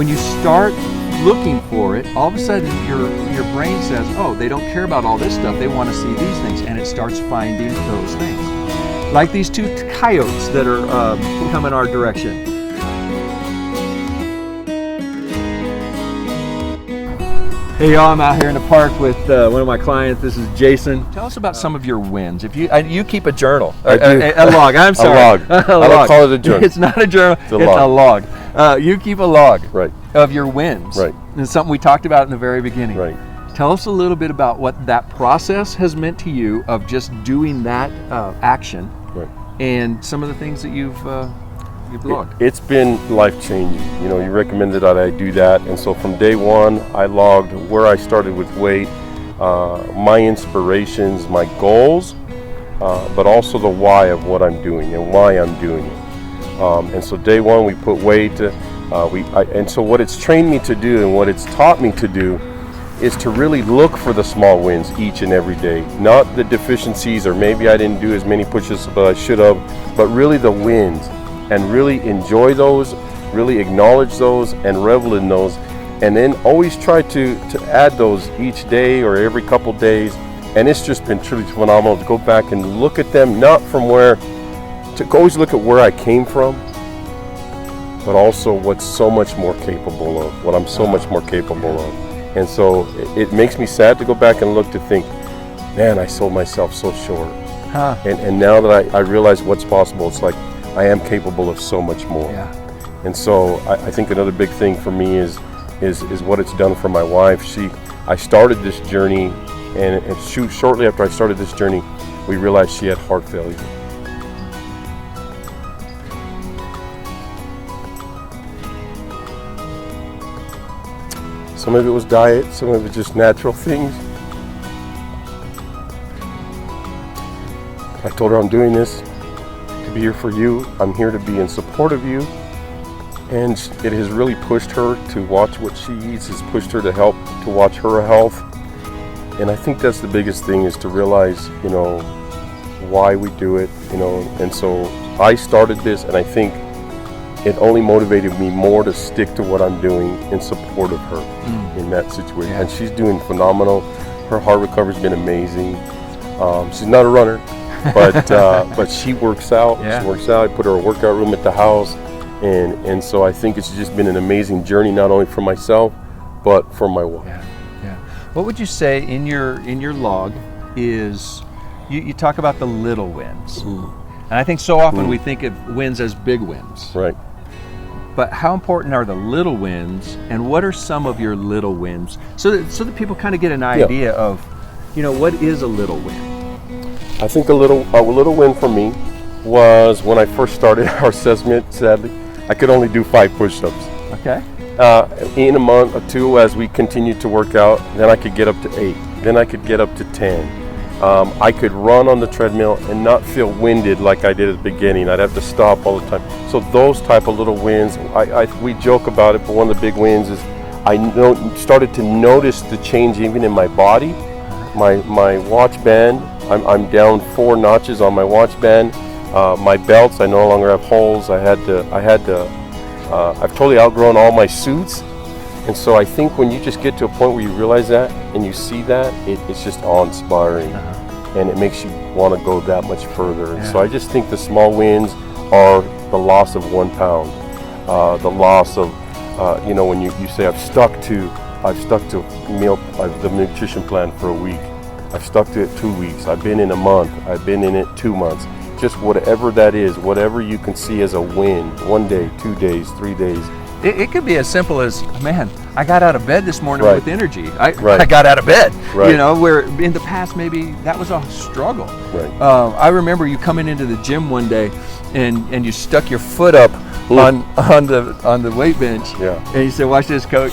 When you start looking for it, all of a sudden your brain says, oh, they don't care about all this stuff, they want to see these things, and it starts finding those things. Like these two coyotes that are coming our direction. Hey y'all, I'm out here in the park with one of my clients. This is Jason. Tell us about some of your wins. If you keep a journal, a log. I'm sorry, a log. I don't call it a journal. It's not a journal. It's a log. You keep a log, right, of your wins. Right. And it's something we talked about in the very beginning. Right. Tell us a little bit about what that process has meant to you of just doing that action, right, and some of the things that you've logged. It's been life-changing. You know, you recommended that I do that, and so from day one, I logged where I started with weight, my inspirations, my goals, but also the why of what I'm doing and why I'm doing it. And so day one, we put weight. And so what it's trained me to do and what it's taught me to do is to really look for the small wins each and every day, not the deficiencies or maybe I didn't do as many push-ups as I should have, but really the wins. And really enjoy those, really acknowledge those, and revel in those, and then always try to add those each day or every couple days. And it's just been truly phenomenal to go back and look at them, not from where, to always look at where I came from, but also what's so much more capable of, what I'm so much more capable of. And so it makes me sad to go back and look to think, man, I sold myself so short. And now that I realize what's possible, it's like, I am capable of so much more. Yeah. And so I think another big thing for me is what it's done for my wife. I started this journey, and shortly after I started this journey, we realized she had heart failure. Some of it was diet, some of it just natural things. I told her I'm doing this to be here for you. I'm here to be in support of you. And it has really pushed her to watch what she eats, has pushed her to help to watch her health. And I think that's the biggest thing, is to realize, you know, why we do it, you know. And so I started this, and I think it only motivated me more to stick to what I'm doing in support of her in that situation. Yeah. And she's doing phenomenal. Her heart recovery's been amazing. She's not a runner, but she works out. Yeah. She works out. I put her a workout room at the house, and so I think it's just been an amazing journey, not only for myself, but for my wife. Yeah. Yeah. What would you say in your log is, you talk about the little wins, and I think so often we think of wins as big wins. Right. But how important are the little wins, and what are some of your little wins, so that people kind of get an idea of, you know, what is a little win? I think a little win for me was when I first started our assessment. Sadly, I could only do 5 push-ups. Okay. In a month or two, as we continued to work out, then I could get up to 8. Then I could get up to 10. I could run on the treadmill and not feel winded like I did at the beginning. I'd have to stop all the time. So those type of little wins, we joke about it, but one of the big wins is I started to notice the change even in my body. My watch band, I'm down 4 notches on my watch band. My belts, I no longer have holes. I've totally outgrown all my suits. And so I think when you just get to a point where you realize that and you see that, it's just awe-inspiring, and it makes you want to go that much further. And so I just think the small wins are the loss of 1 pound, the loss of, you know, when you say I've stuck to the nutrition plan for a week. I've stuck to it 2 weeks. I've been in a month. I've been in it 2 months. Just whatever that is, whatever you can see as a win, 1 day, 2 days, 3 days. It could be as simple as, man, I got out of bed this morning with energy. I got out of bed. You know, where in the past maybe that was a struggle. Right. I remember you coming into the gym one day, and you stuck your foot up on the weight bench. Yeah. And you said, "Watch this, coach."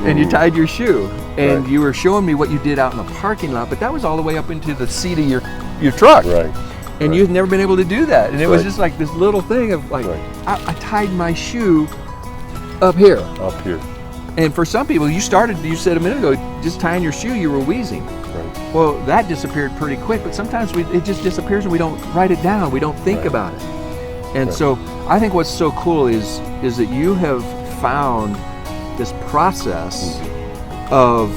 And you tied your shoe, and you were showing me what you did out in the parking lot, but that was all the way up into the seat of your truck. Right. And you'd never been able to do that, and it was just like this little thing of like, I tied my shoe up here. Up here. And for some people, you said a minute ago, just tying your shoe, you were wheezing. Right. Well, that disappeared pretty quick, but sometimes it just disappears and we don't write it down, we don't think about it. And so I think what's so cool is that you have found this process of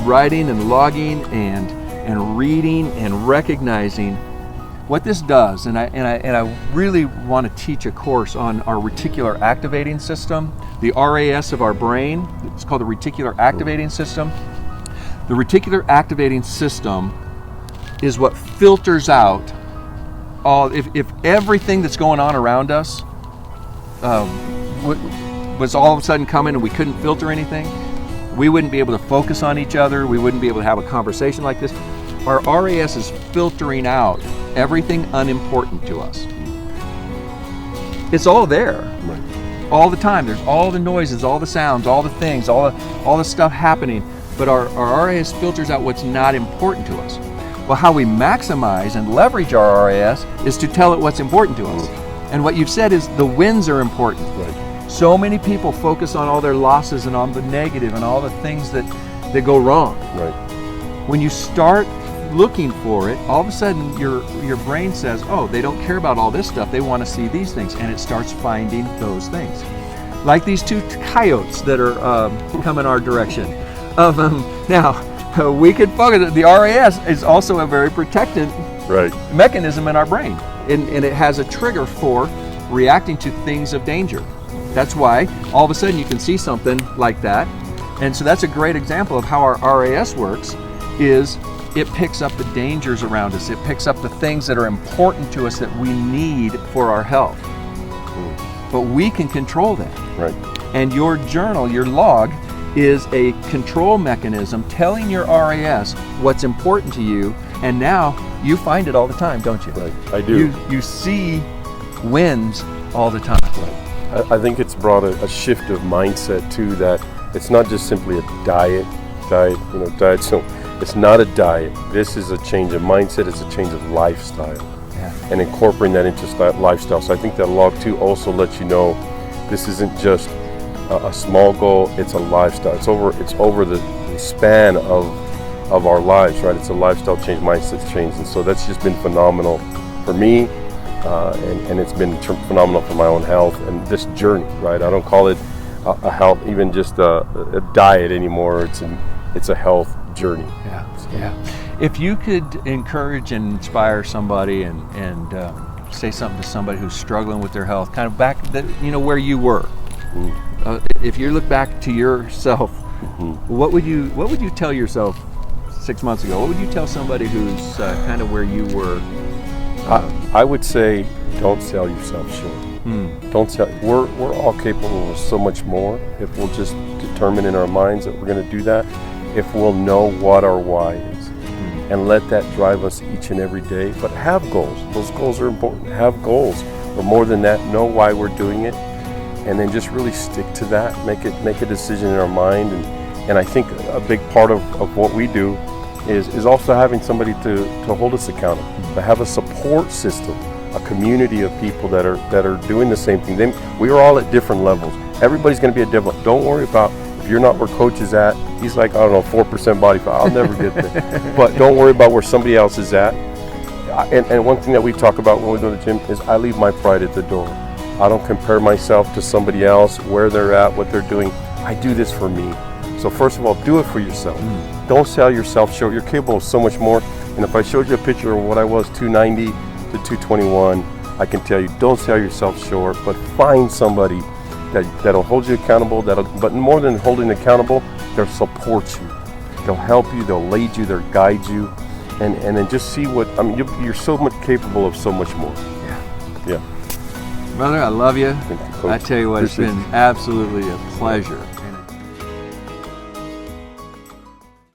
writing and logging and reading and recognizing what this does. And I really want to teach a course on our reticular activating system, the RAS of our brain. It's called the reticular activating system. The reticular activating system is what filters out if everything that's going on around us was all of a sudden coming and we couldn't filter anything, we wouldn't be able to focus on each other. We wouldn't be able to have a conversation like this. Our RAS is filtering out everything unimportant to us. It's all there, Right. all the time. There's all the noises, all the sounds, all the things, all the stuff happening. But our RAS filters out what's not important to us. Well, how we maximize and leverage our RAS is to tell it what's important to us. And what you've said is the wins are important. Right. So many people focus on all their losses and on the negative and all the things that go wrong. Right. When you start looking for it, all of a sudden your brain says, oh, they don't care about all this stuff, they want to see these things, and it starts finding those things. Like these two coyotes that are coming our direction. Now, we could focus, the RAS is also a very protective Right. mechanism in our brain, and it has a trigger for reacting to things of danger. That's why all of a sudden you can see something like that. And so that's a great example of how our RAS works, is it picks up the dangers around us. It picks up the things that are important to us that we need for our health. But we can control that. Right. And your journal, your log, is a control mechanism telling your RAS what's important to you, and now you find it all the time, don't you? Right. I do. You see wins all the time. I think it's brought a shift of mindset too, that it's not just simply a diet. So it's not a diet. This is a change of mindset. It's a change of lifestyle, and incorporating that into lifestyle. So I think that log 2 also lets you know this isn't just a small goal. It's a lifestyle. It's over the span of our lives, right? It's a lifestyle change, mindset change, and so that's just been phenomenal for me. And it's been phenomenal for my own health and this journey, right? I don't call it a health, even just a diet anymore. It's a health journey. Yeah. If you could encourage and inspire somebody and say something to somebody who's struggling with their health, kind of back, where you were. If you look back to yourself, what would you tell yourself 6 months ago? What would you tell somebody who's kind of where you were? I would say, don't sell yourself short. Don't sell. We're all capable of so much more if we'll just determine in our minds that we're going to do that. If we'll know what our why is, and let that drive us each and every day. But have goals. Those goals are important. Have goals, but more than that, know why we're doing it, and then just really stick to that. Make a decision in our mind, and I think a big part of what we do is also having somebody to hold us accountable, to have a support system, a community of people that are doing the same thing. We are all at different levels. Everybody's going to be at different. Don't worry about if you're not where Coach is at. He's like, I don't know, 4% body fat. I'll never get there. But don't worry about where somebody else is at. And one thing that we talk about when we go to the gym is I leave my pride at the door. I don't compare myself to somebody else, where they're at, what they're doing. I do this for me. So first of all, do it for yourself. Don't sell yourself short. You're capable of so much more. And if I showed you a picture of what I was, 290 to 221, I can tell you, don't sell yourself short, but find somebody that'll hold you accountable, but more than holding accountable, they'll support you. They'll help you, they'll lead you, they'll guide you, and then just see you're so much capable of so much more. Yeah. Brother, I love you. Thank you, Coach. I tell you what, it's been absolutely a pleasure